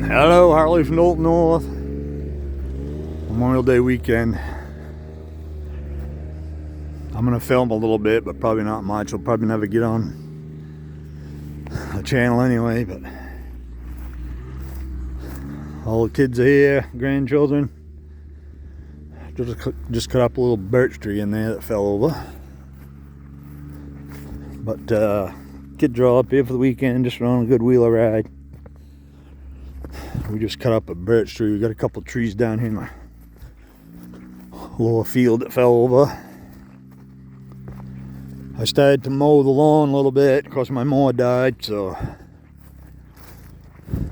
Hello, Harley from Old North. Memorial Day weekend. I'm gonna film a little bit, but probably not much. I'll probably never get on the channel anyway, but all the kids are here, grandchildren. Just cut up a little birch tree in there that fell over. But kids are all up here for the weekend, just on a good wheeler ride. We just cut up a birch tree. We got a couple trees down here in the little field that fell over. I started to mow the lawn a little bit because my mower died, so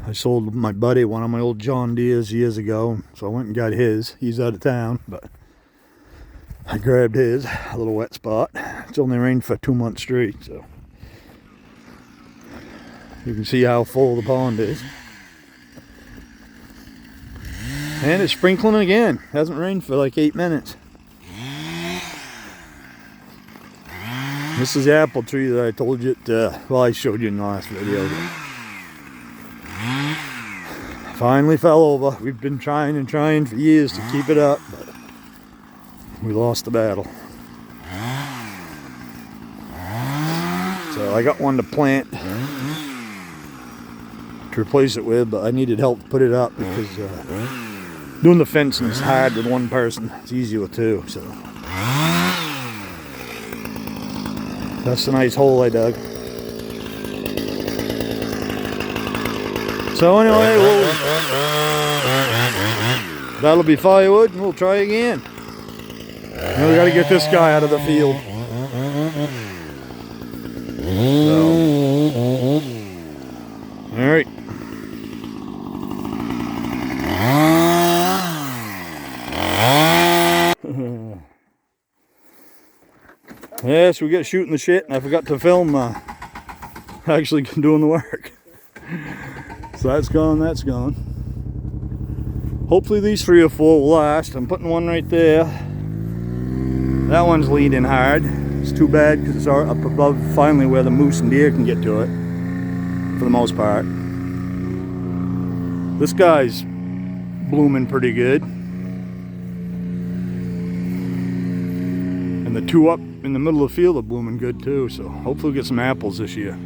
I sold my buddy one of my old John Deeres years ago, so I went and got his. He's out of town, but I grabbed his, a little wet spot. It's only rained for 2 months straight, so you can see how full the pond is. And it's sprinkling again. Hasn't rained for like 8 minutes. This is the apple tree that I told you, well, I showed you in the last video. Finally fell over. We've been trying and trying for years to keep it up, but we lost the battle. So I got one to plant to replace it with, but I needed help to put it up because doing the fencing is hard with one person. It's easier with two, so. That's a nice hole I dug. So anyway, that'll be firewood and we'll try again. Now we gotta get this guy out of the field. So. Alright. Yes, we got shooting the shit, and I forgot to film actually doing the work. So that's gone, that's gone. Hopefully these 3 or 4 will last. I'm putting one right there. That one's leaning hard. It's too bad because it's up above finally where the moose and deer can get to it, for the most part. This guy's blooming pretty good. And the 2 up in the middle of the field are blooming good too, so hopefully we'll get some apples this year.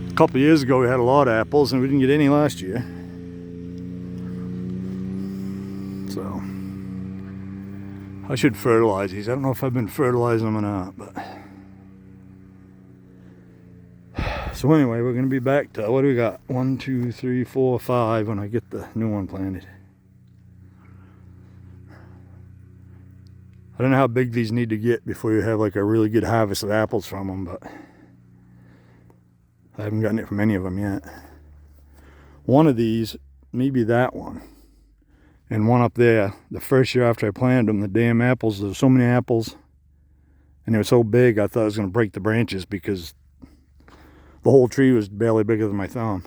A couple of years ago we had a lot of apples and we didn't get any last year. So I should fertilize these. I don't know if I've been fertilizing them or not, but so anyway, we're gonna be back to, what do we got? 1, 2, 3, 4, 5 when I get the new one planted. I don't know how big these need to get before you have like a really good harvest of apples from them, but I haven't gotten it from any of them yet. One of these, maybe that one, and one up there, the first year after I planted them, the damn apples, there were so many apples, and they were so big I thought I was going to break the branches because the whole tree was barely bigger than my thumb.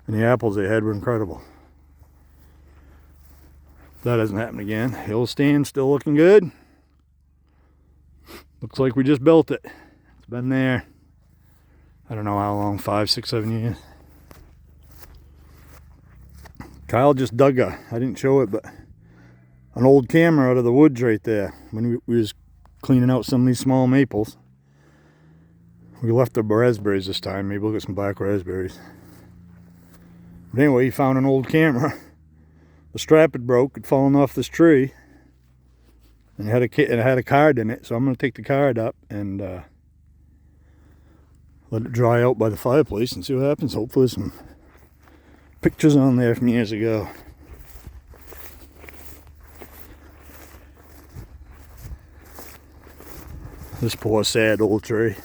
And the apples they had were incredible. That hasn't happened again. Hill stand still looking good. Looks like we just built it. It's been there, I don't know how long, 5, 6, 7 years. Kyle just dug I didn't show it, but an old camera out of the woods right there. When we was cleaning out some of these small maples. We left the raspberries this time. Maybe we'll get some black raspberries. But anyway, he found an old camera. The strap had broke, had fallen off this tree, and it had a card in it. So I'm going to take the card up and let it dry out by the fireplace and see what happens. Hopefully some pictures on there from years ago. This poor sad old tree.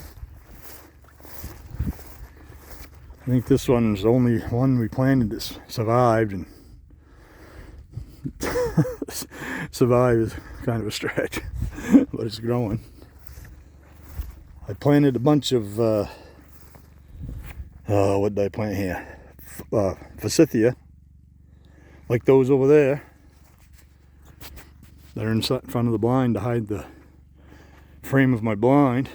I think this one's the only one we planted that survived, and survive is kind of a stretch, but it's growing. I planted a bunch of what did I plant here? Forsythia, like those over there. They're in front of the blind to hide the frame of my blind.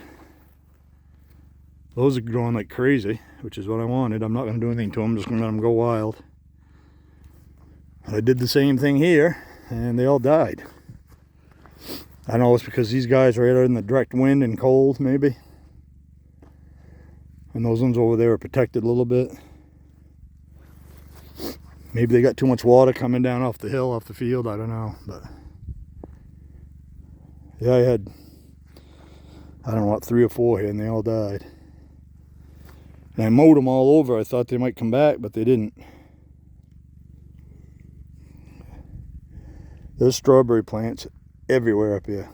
Those are growing like crazy, which is what I wanted. I'm not going to do anything to them. I'm just going to let them go wild. I did the same thing here, and they all died. I don't know, it's because these guys are either in the direct wind and cold, maybe. And those ones over there are protected a little bit. Maybe they got too much water coming down off the hill, off the field, I don't know. But yeah, I had, I don't know what, 3 or 4 here, and they all died. And I mowed them all over. I thought they might come back, but they didn't. There's strawberry plants everywhere up here.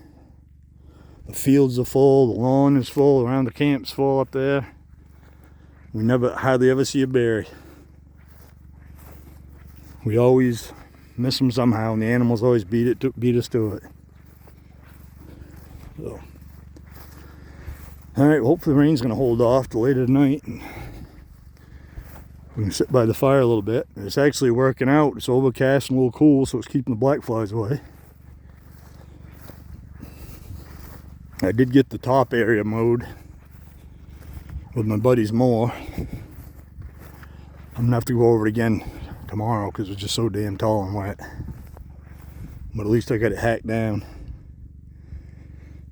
The fields are full, the lawn is full, around the camp's full up there. We hardly ever see a berry. We always miss them somehow, and the animals always beat us to it. So, all right, well, hopefully the rain's going to hold off till later tonight, and we can sit by the fire a little bit. It's actually working out. It's overcast and a little cool, so it's keeping the black flies away. I did get the top area mowed with my buddy's mower. I'm gonna have to go over it again tomorrow because it's just so damn tall and wet. But at least I got it hacked down,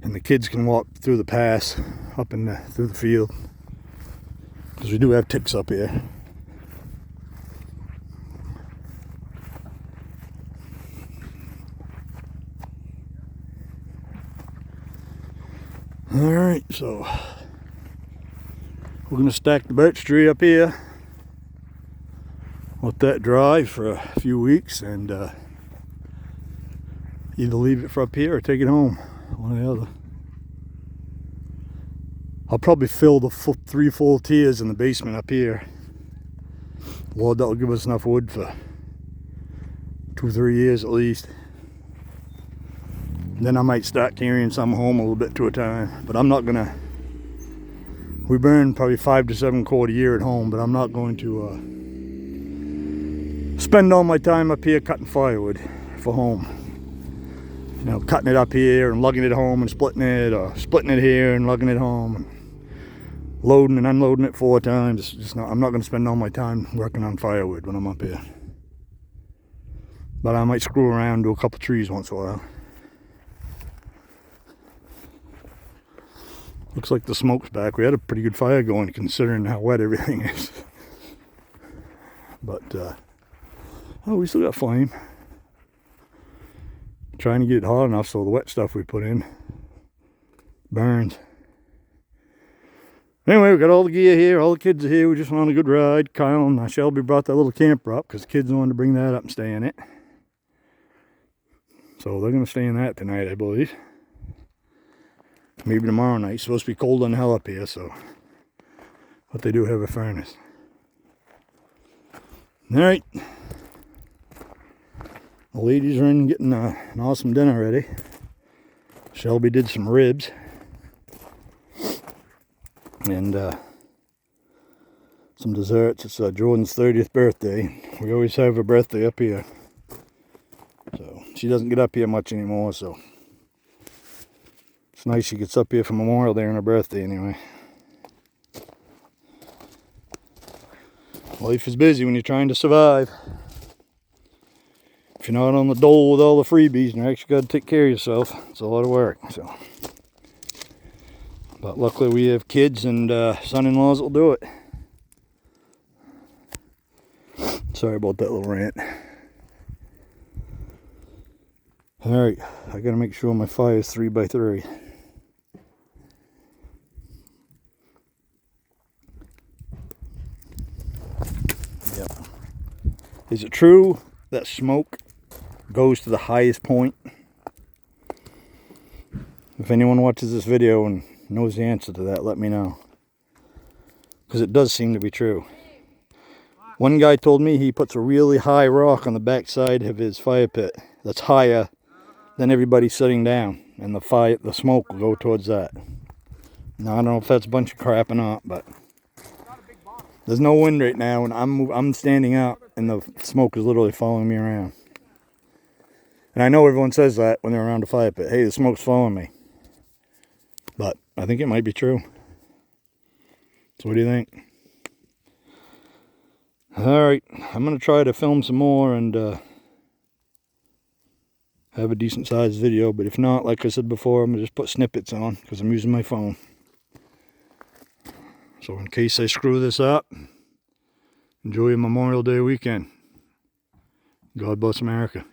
and the kids can walk through the pass up and through the field, because we do have ticks up here. Alright, so we're going to stack the birch tree up here, let that dry for a few weeks, and either leave it for up here or take it home, one or the other. I'll probably fill the 3 full tiers in the basement up here. Lord, that'll give us enough wood for 2 or 3 years at least. Then I might start carrying some home a little bit to a time, but I'm not gonna. We burn probably 5 to 7 cord a year at home, but I'm not going to spend all my time up here cutting firewood for home. You know, cutting it up here and lugging it home and splitting it, or splitting it here and lugging it home, and loading and unloading it 4 times. It's just not. I'm not going to spend all my time working on firewood when I'm up here. But I might screw around and do a couple trees once in a while. Looks like the smoke's back. We had a pretty good fire going considering how wet everything is. But, oh, we still got flame. Trying to get it hot enough so the wet stuff we put in burns. Anyway, we got all the gear here. All the kids are here. We just went on a good ride. Kyle and Shelby brought that little camper up because the kids wanted to bring that up and stay in it. So they're going to stay in that tonight, I believe. Maybe tomorrow night. It's supposed to be cold on hell up here, so. But they do have a furnace. Alright. The ladies are in getting an awesome dinner ready. Shelby did some ribs. And some desserts. It's Jordan's 30th birthday. We always have her birthday up here. So she doesn't get up here much anymore, so it's nice she gets up here for Memorial Day and her birthday anyway. Life is busy when you're trying to survive. If you're not on the dole with all the freebies, you actually got to take care of yourself. It's a lot of work. So, but luckily we have kids and son-in-laws that will do it. Sorry about that little rant. Alright, I gotta make sure my fire is 3x3. Yep. Is it true that smoke goes to the highest point? If anyone watches this video and knows the answer to that, let me know. Because it does seem to be true. One guy told me he puts a really high rock on the back side of his fire pit that's higher than everybody sitting down, and the smoke will go towards that. Now I don't know if that's a bunch of crap or not, but there's no wind right now, and I'm standing out, and the smoke is literally following me around. And I know everyone says that when they're around a fire pit. Hey, the smoke's following me. But I think it might be true. So what do you think? Alright, I'm going to try to film some more and have a decent sized video, but if not, like I said before, I'm going to just put snippets on because I'm using my phone. So in case I screw this up, enjoy your Memorial Day weekend. God bless America.